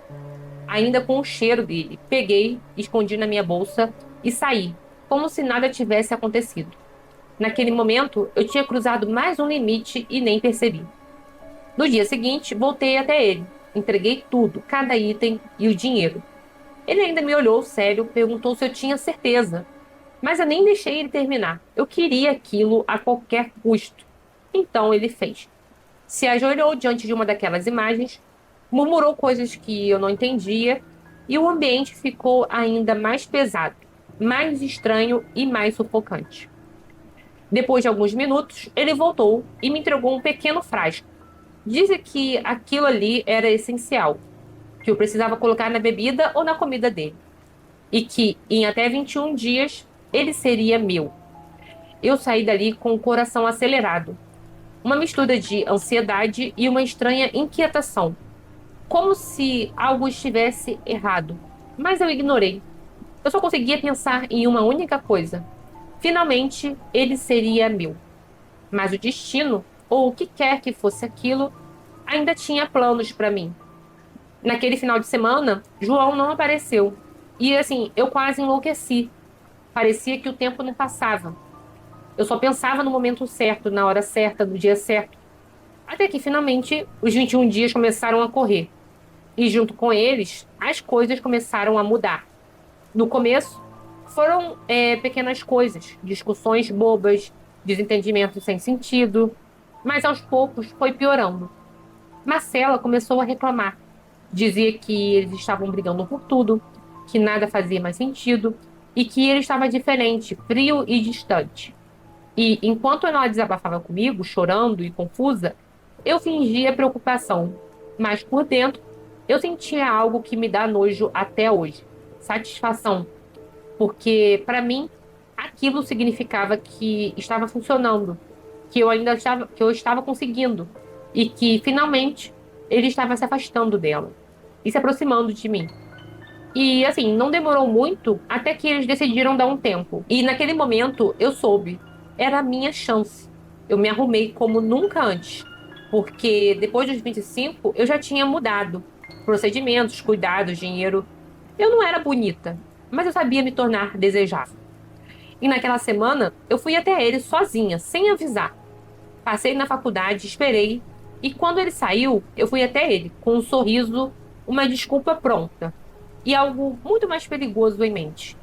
ainda com o cheiro dele. Peguei, escondi na minha bolsa e saí, como se nada tivesse acontecido. Naquele momento, eu tinha cruzado mais um limite e nem percebi. No dia seguinte, voltei até ele. Entreguei tudo, cada item e o dinheiro. Ele ainda me olhou sério, perguntou se eu tinha certeza. Mas eu nem deixei ele terminar. Eu queria aquilo a qualquer custo. Então ele fez. Se ajoelhou diante de uma daquelas imagens, murmurou coisas que eu não entendia, e o ambiente ficou ainda mais pesado, mais estranho e mais sufocante. Depois de alguns minutos, ele voltou e me entregou um pequeno frasco. Disse que aquilo ali era essencial, que eu precisava colocar na bebida ou na comida dele, e que em até 21 dias ele seria meu. Eu saí dali com o coração acelerado, uma mistura de ansiedade e uma estranha inquietação, como se algo estivesse errado. Mas eu ignorei. Eu só conseguia pensar em uma única coisa: finalmente ele seria meu. Mas o destino, ou o que quer que fosse aquilo, ainda tinha planos para mim. Naquele final de semana, João não apareceu. E assim, eu quase enlouqueci. Parecia que o tempo não passava. Eu só pensava no momento certo, na hora certa, no dia certo. Até que finalmente os 21 dias começaram a correr. E junto com eles, as coisas começaram a mudar. No começo, foram pequenas coisas, discussões bobas, desentendimentos sem sentido. Mas aos poucos foi piorando. Marcela começou a reclamar. Dizia que eles estavam brigando por tudo, que nada fazia mais sentido e que ele estava diferente, frio e distante. E enquanto ela desabafava comigo, chorando e confusa, eu fingia preocupação, mas por dentro eu sentia algo que me dá nojo até hoje: satisfação porque para mim aquilo significava que estava funcionando, que eu estava conseguindo e que finalmente ele estava se afastando dela e se aproximando de mim. E assim, não demorou muito até que eles decidiram dar um tempo. E naquele momento eu soube, era a minha chance. Eu me arrumei como nunca antes, porque depois dos 25 eu já tinha mudado procedimentos, cuidados, dinheiro. Eu não era bonita, mas eu sabia me tornar desejável. E naquela semana eu fui até ele sozinha, sem avisar. Passei na faculdade, esperei, e quando ele saiu, eu fui até ele com um sorriso, uma desculpa pronta e algo muito mais perigoso em mente.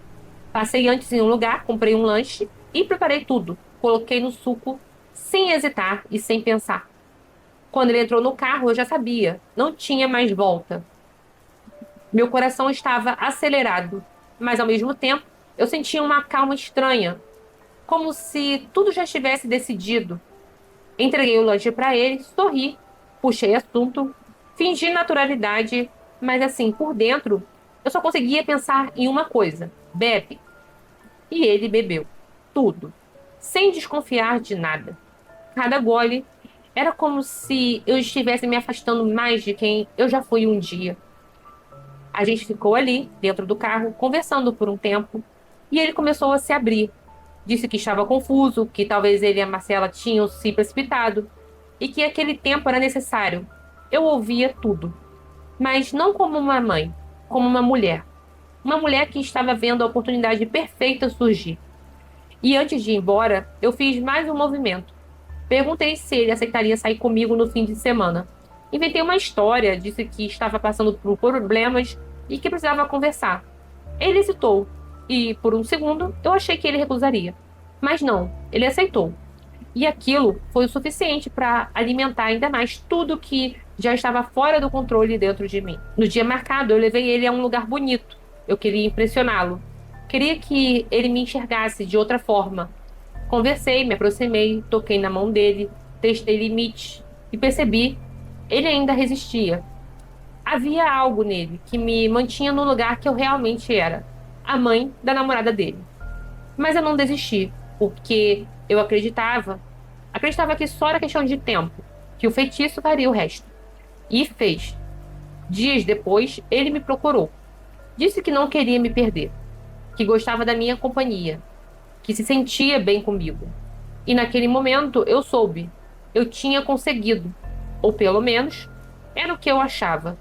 Passei antes em um lugar, comprei um lanche e preparei tudo. Coloquei no suco, sem hesitar e sem pensar. Quando ele entrou no carro, eu já sabia, não tinha mais volta. Meu coração estava acelerado, mas ao mesmo tempo eu sentia uma calma estranha, como se tudo já estivesse decidido. Entreguei o lanche para ele, sorri, puxei assunto, fingi naturalidade, mas assim, por dentro, eu só conseguia pensar em uma coisa: bebe. E ele bebeu. Tudo. Sem desconfiar de nada. Cada gole era como se eu estivesse me afastando mais de quem eu já fui um dia. A gente ficou ali, dentro do carro, conversando por um tempo, e ele começou a se abrir. Disse que estava confuso, que talvez ele e a Marcela tinham se precipitado, e que aquele tempo era necessário. Eu ouvia tudo, mas não como uma mãe, como uma mulher. Uma mulher que estava vendo a oportunidade perfeita surgir. E antes de ir embora, eu fiz mais um movimento. Perguntei se ele aceitaria sair comigo no fim de semana. Inventei uma história, disse que estava passando por problemas e que precisava conversar. Ele hesitou, e por um segundo eu achei que ele recusaria. Mas não, ele aceitou. E aquilo foi o suficiente para alimentar ainda mais tudo que já estava fora do controle dentro de mim. No dia marcado, eu levei ele a um lugar bonito. Eu queria impressioná-lo. Queria que ele me enxergasse de outra forma. Conversei, me aproximei, toquei na mão dele, testei limites e percebi, ele ainda resistia. Havia algo nele que me mantinha no lugar que eu realmente era, a mãe da namorada dele. Mas eu não desisti, porque eu acreditava que só era questão de tempo, que o feitiço faria o resto. E fez. Dias depois, ele me procurou. Disse que não queria me perder, que gostava da minha companhia, que se sentia bem comigo. E naquele momento eu soube. Eu tinha conseguido. Ou pelo menos, era o que eu achava.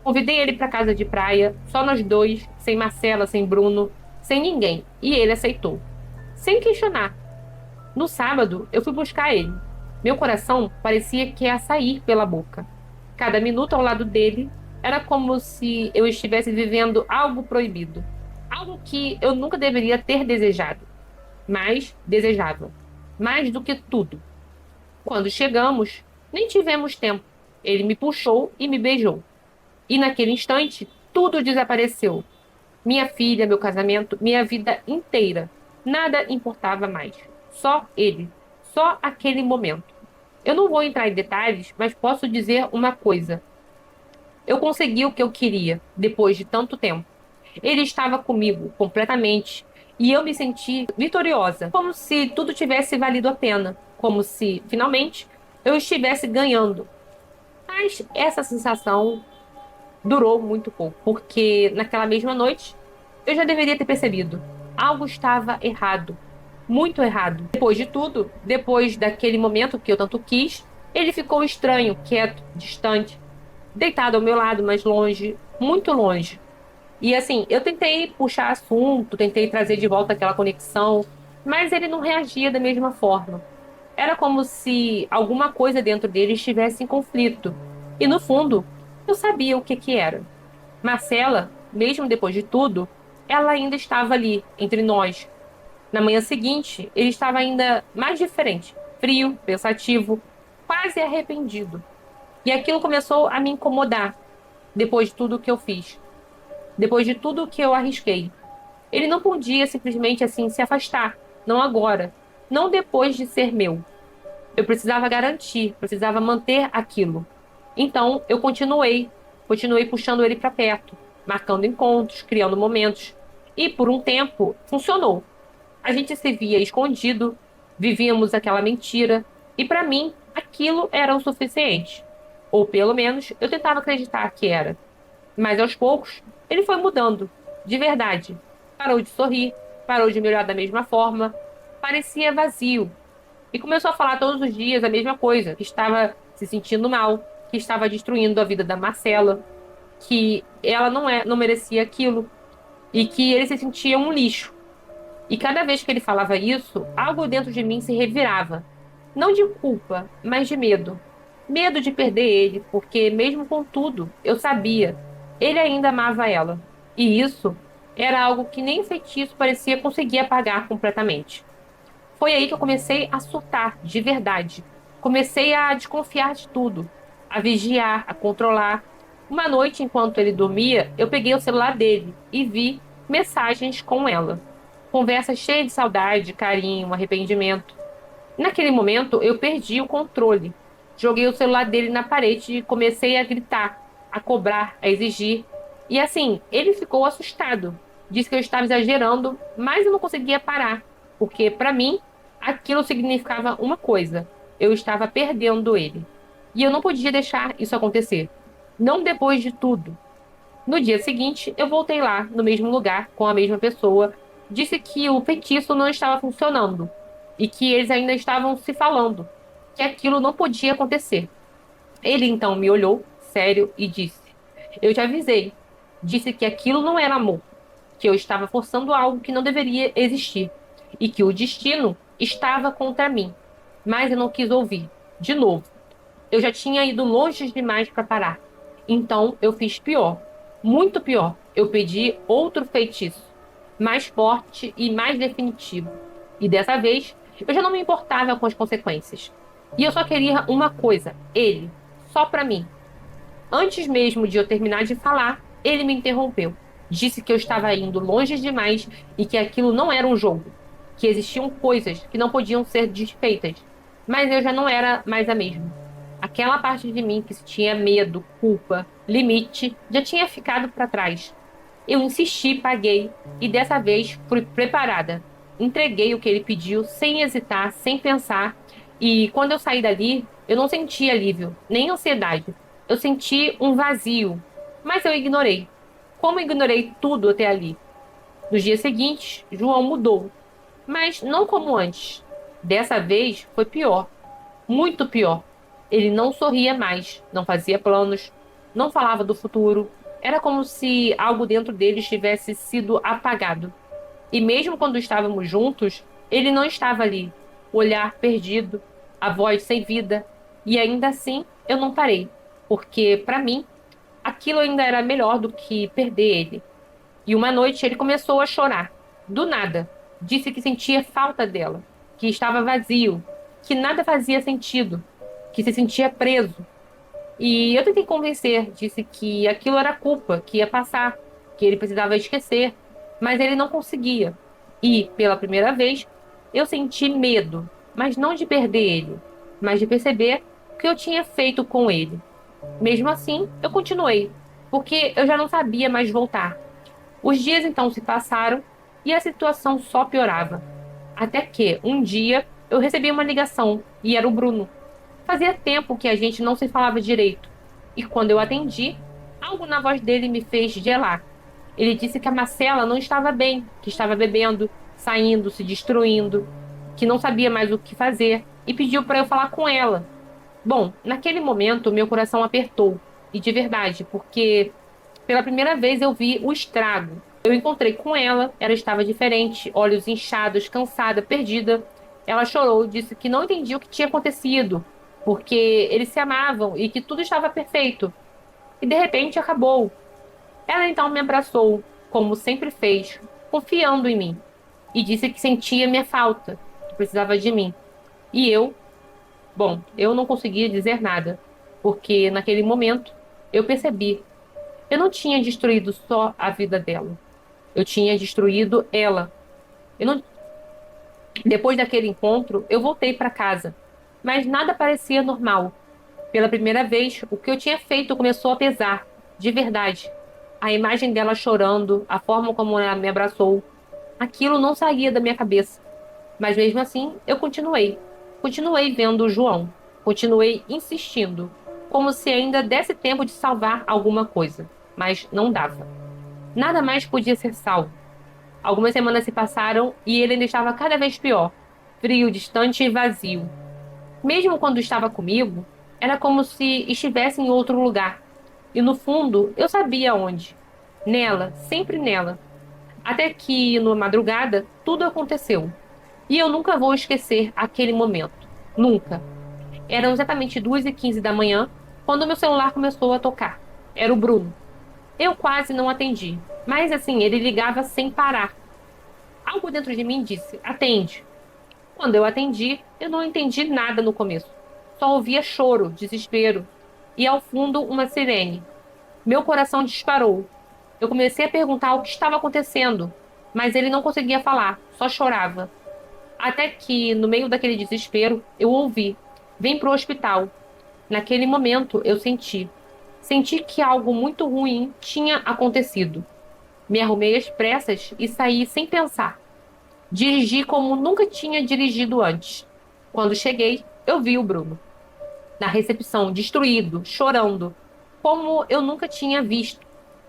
Convidei ele para casa de praia, só nós dois, sem Marcela, sem Bruno, sem ninguém. E ele aceitou. Sem questionar. No sábado, eu fui buscar ele. Meu coração parecia que ia sair pela boca. Cada minuto ao lado dele era como se eu estivesse vivendo algo proibido. Algo que eu nunca deveria ter desejado. Mas desejava. Mais do que tudo. Quando chegamos, nem tivemos tempo. Ele me puxou e me beijou. E naquele instante, tudo desapareceu. Minha filha, meu casamento, minha vida inteira. Nada importava mais. Só ele. Só aquele momento. Eu não vou entrar em detalhes, mas posso dizer uma coisa. Eu consegui o que eu queria, depois de tanto tempo. Ele estava comigo, completamente. E eu me senti vitoriosa, como se tudo tivesse valido a pena. Como se, finalmente, eu estivesse ganhando. Mas essa sensação durou muito pouco, porque naquela mesma noite eu já deveria ter percebido. Algo estava errado. Muito errado. Depois de tudo, depois daquele momento que eu tanto quis, ele ficou estranho, quieto, distante, deitado ao meu lado, mas longe, muito longe. E assim, eu tentei puxar assunto, tentei trazer de volta aquela conexão, mas ele não reagia da mesma forma. Era como se alguma coisa dentro dele estivesse em conflito. E no fundo, eu sabia o que que era. Marcela, mesmo depois de tudo, ela ainda estava ali, entre nós. Na manhã seguinte, ele estava ainda mais diferente, frio, pensativo, quase arrependido. E aquilo começou a me incomodar, depois de tudo que eu fiz, depois de tudo que eu arrisquei. Ele não podia simplesmente assim se afastar, não agora, não depois de ser meu. Eu precisava garantir, precisava manter aquilo. Então, continuei puxando ele para perto, marcando encontros, criando momentos. E por um tempo funcionou. A gente se via escondido, vivíamos aquela mentira, e para mim aquilo era o suficiente. Ou pelo menos eu tentava acreditar que era. Mas aos poucos ele foi mudando, de verdade. Parou de sorrir, parou de me olhar da mesma forma, parecia vazio. E começou a falar todos os dias a mesma coisa, que estava se sentindo mal, que estava destruindo a vida da Marcela, que ela não merecia aquilo e que ele se sentia um lixo. E cada vez que ele falava isso, algo dentro de mim se revirava. Não de culpa, mas de medo. Medo de perder ele, porque mesmo com tudo, eu sabia, ele ainda amava ela. E isso era algo que nem feitiço parecia conseguir apagar completamente. Foi aí que eu comecei a surtar, de verdade. Comecei a desconfiar de tudo, a vigiar, a controlar. Uma noite, enquanto ele dormia, eu peguei o celular dele e vi mensagens com ela. Conversas cheias de saudade, carinho, arrependimento. Naquele momento, eu perdi o controle. Joguei o celular dele na parede e comecei a gritar, a cobrar, a exigir. E assim, ele ficou assustado. Disse que eu estava exagerando, mas eu não conseguia parar, porque para mim aquilo significava uma coisa: eu estava perdendo ele. E eu não podia deixar isso acontecer. Não depois de tudo. No dia seguinte, eu voltei lá, no mesmo lugar, com a mesma pessoa. Disse que o feitiço não estava funcionando e que eles ainda estavam se falando, que aquilo não podia acontecer. Ele então me olhou, sério, e disse: Eu te avisei. Disse que aquilo não era amor, que eu estava forçando algo que não deveria existir e que o destino estava contra mim. Mas eu não quis ouvir. De novo. Eu já tinha ido longe demais para parar. Então eu fiz pior, muito pior. Eu pedi outro feitiço, mais forte e mais definitivo. E dessa vez eu já não me importava com as consequências. E eu só queria uma coisa: ele, só para mim. Antes mesmo de eu terminar de falar, ele me interrompeu. Disse que eu estava indo longe demais e que aquilo não era um jogo, que existiam coisas que não podiam ser desfeitas. Mas eu já não era mais a mesma. Aquela parte de mim que tinha medo, culpa, limite, já tinha ficado para trás. Eu insisti, paguei e dessa vez fui preparada. Entreguei o que ele pediu sem hesitar, sem pensar. E quando eu saí dali, eu não senti alívio, nem ansiedade. Eu senti um vazio, mas eu ignorei. Como ignorei tudo até ali. Nos dias seguintes, João mudou, mas não como antes. Dessa vez foi pior, muito pior. Ele não sorria mais, não fazia planos, não falava do futuro. Era como se algo dentro dele tivesse sido apagado. E mesmo quando estávamos juntos, ele não estava ali. O olhar perdido, a voz sem vida. E ainda assim, eu não parei, porque para mim, aquilo ainda era melhor do que perder ele. E uma noite ele começou a chorar. Do nada. Disse que sentia falta dela, que estava vazio, que nada fazia sentido, que se sentia preso. E eu tentei convencer, disse que aquilo era culpa, que ia passar, que ele precisava esquecer, mas ele não conseguia. E, pela primeira vez, eu senti medo, mas não de perder ele, mas de perceber o que eu tinha feito com ele. Mesmo assim, eu continuei, porque eu já não sabia mais voltar. Os dias então se passaram e a situação só piorava. Até que, um dia, eu recebi uma ligação e era o Bruno. Fazia tempo que a gente não se falava direito. E quando eu atendi, algo na voz dele me fez gelar. Ele disse que a Marcela não estava bem, que estava bebendo, saindo, se destruindo, que não sabia mais o que fazer e pediu para eu falar com ela. Bom, naquele momento meu coração apertou, e de verdade, porque pela primeira vez eu vi o estrago. Eu encontrei com ela, ela estava diferente, olhos inchados, cansada, perdida. Ela chorou, disse que não entendia o que tinha acontecido, porque eles se amavam e que tudo estava perfeito. E de repente acabou. Ela então me abraçou, como sempre fez, confiando em mim, e disse que sentia minha falta, que precisava de mim. E eu não conseguia dizer nada, porque naquele momento eu percebi, eu não tinha destruído só a vida dela. Eu tinha destruído ela. Eu não... Depois daquele encontro, eu voltei para casa, mas nada parecia normal. Pela primeira vez, o que eu tinha feito começou a pesar, de verdade. a imagem dela chorando, a forma como ela me abraçou, aquilo não saía da minha cabeça. Mas mesmo assim, eu continuei. Continuei vendo o João. Continuei insistindo, como se ainda desse tempo de salvar alguma coisa. Mas não dava. Nada mais podia ser salvo. Algumas semanas se passaram e ele ainda estava cada vez pior. Frio, distante e vazio. Mesmo quando estava comigo, era como se estivesse em outro lugar. E no fundo, eu sabia onde. Nela, sempre nela. Até que, numa madrugada, tudo aconteceu. E eu nunca vou esquecer aquele momento. Nunca. Eram exatamente 2h15 da manhã, quando meu celular começou a tocar. Era o Bruno. Eu quase não atendi. Mas assim, ele ligava sem parar. Algo dentro de mim disse: atende. Quando eu atendi, eu não entendi nada no começo. Só ouvia choro, desespero. E ao fundo, uma sirene. Meu coração disparou. Eu comecei a perguntar o que estava acontecendo, mas ele não conseguia falar, só chorava. Até que, no meio daquele desespero, eu ouvi: vem pro hospital. Naquele momento, eu senti. Senti que algo muito ruim tinha acontecido. Me arrumei às pressas e saí sem pensar. Dirigi como nunca tinha dirigido antes. Quando cheguei, eu vi o Bruno na recepção, destruído, chorando, como eu nunca tinha visto.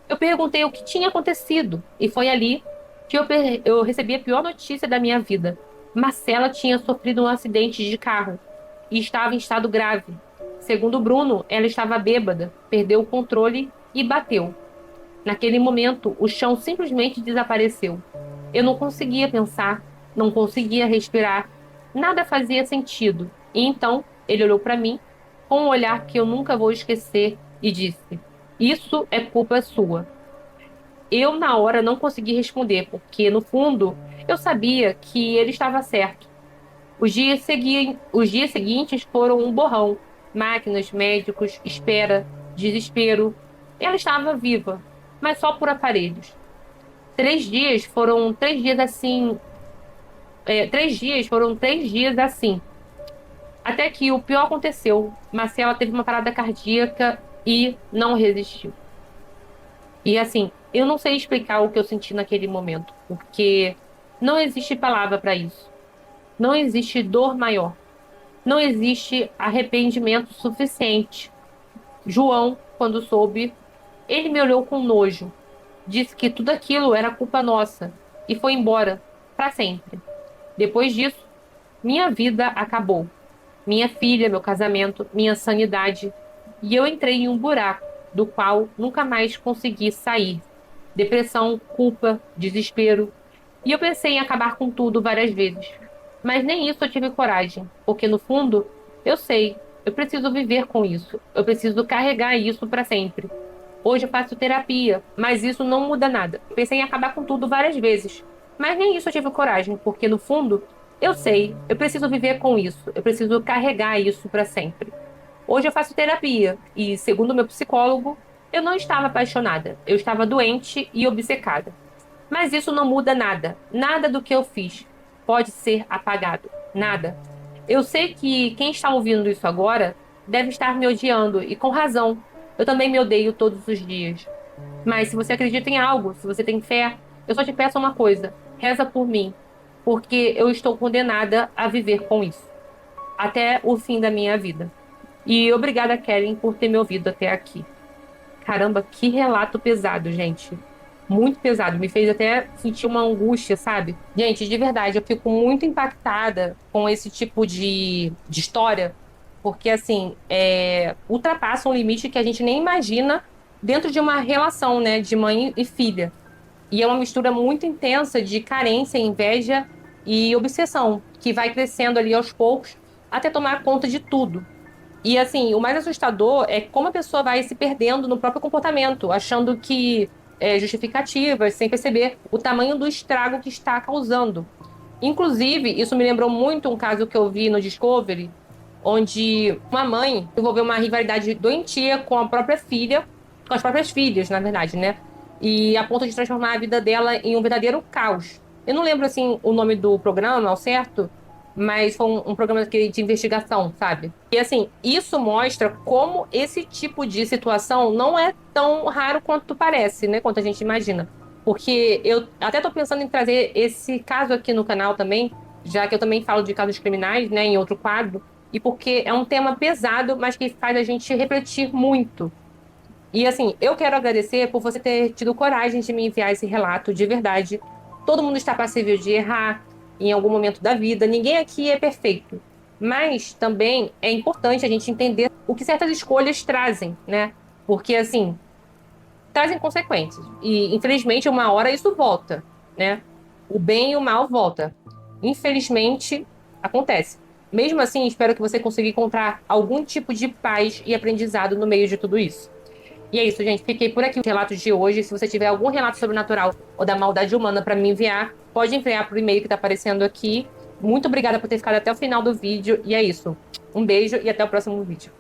Eu perguntei o que tinha acontecido e foi ali que eu recebi a pior notícia da minha vida. Marcela tinha sofrido um acidente de carro e estava em estado grave. Segundo o Bruno, ela estava bêbada, perdeu o controle e bateu. Naquele momento, o chão simplesmente desapareceu. Eu não conseguia pensar, não conseguia respirar, nada fazia sentido. E então, ele olhou para mim com um olhar que eu nunca vou esquecer e disse: isso é culpa sua. Eu, na hora, não consegui responder, porque, no fundo, eu sabia que ele estava certo. Os dias seguintes foram um borrão. Máquinas, médicos, espera, desespero. Ela estava viva, mas só por aparelhos. 3 dias foram 3 dias assim. 3 dias foram 3 dias assim. Até que o pior aconteceu. Marcela teve uma parada cardíaca e não resistiu. E assim, eu não sei explicar o que eu senti naquele momento, porque não existe palavra para isso. Não existe dor maior. Não existe arrependimento suficiente. João, quando soube, ele me olhou com nojo. Disse que tudo aquilo era culpa nossa e foi embora para sempre. Depois disso, minha vida acabou. Minha filha, meu casamento, minha sanidade. E eu entrei em um buraco do qual nunca mais consegui sair. Depressão, culpa, desespero. E eu pensei em acabar com tudo várias vezes. Mas nem isso eu tive coragem, porque no fundo, eu sei, eu preciso viver com isso. Eu preciso carregar isso para sempre. Hoje eu faço terapia, mas isso não muda nada. Eu pensei em acabar com tudo várias vezes. Mas nem isso eu tive coragem, porque no fundo, eu sei, eu preciso viver com isso. Eu preciso carregar isso para sempre. Hoje eu faço terapia e, segundo meu psicólogo, eu não estava apaixonada. Eu estava doente e obcecada. Mas isso não muda nada. Nada do que eu fiz pode ser apagado. Nada. Eu sei que quem está ouvindo isso agora deve estar me odiando, e com razão. Eu também me odeio todos os dias. Mas se você acredita em algo, se você tem fé, eu só te peço uma coisa: reza por mim, porque eu estou condenada a viver com isso até o fim da minha vida. E obrigada, Karen, por ter me ouvido até aqui. Caramba, que relato pesado, gente. Muito pesado. Me fez até sentir uma angústia, sabe? Gente, de verdade, eu fico muito impactada com esse tipo de história, porque, assim, ultrapassa um limite que a gente nem imagina dentro de uma relação, né, de mãe e filha. E é uma mistura muito intensa de carência, inveja e obsessão, que vai crescendo ali aos poucos até tomar conta de tudo. E assim, o mais assustador é como a pessoa vai se perdendo no próprio comportamento, achando que é justificativas, sem perceber o tamanho do estrago que está causando. Inclusive, isso me lembrou muito um caso que eu vi no Discovery, onde uma mãe desenvolveu uma rivalidade doentia com a própria filha, com as próprias filhas, na verdade, né? E a ponto de transformar a vida dela em um verdadeiro caos. Eu não lembro, assim, o nome do programa ao certo, mas foi um programa de investigação, sabe? E assim, isso mostra como esse tipo de situação não é tão raro quanto parece, né? Quanto a gente imagina. Porque eu até tô pensando em trazer esse caso aqui no canal também, já que eu também falo de casos criminais, né, em outro quadro, e porque é um tema pesado, mas que faz a gente refletir muito. E assim, eu quero agradecer por você ter tido coragem de me enviar esse relato de verdade. Todo mundo está passível de errar em algum momento da vida, ninguém aqui é perfeito. Mas também é importante a gente entender o que certas escolhas trazem, né? Porque assim, trazem consequências. E infelizmente, uma hora isso volta, né? O bem e o mal volta. Infelizmente, acontece. Mesmo assim, espero que você consiga encontrar algum tipo de paz e aprendizado no meio de tudo isso. E é isso, gente. Fiquei por aqui os relatos de hoje. Se você tiver algum relato sobrenatural ou da maldade humana para me enviar, pode enviar pro e-mail que tá aparecendo aqui. Muito obrigada por ter ficado até o final do vídeo. E é isso. Um beijo e até o próximo vídeo.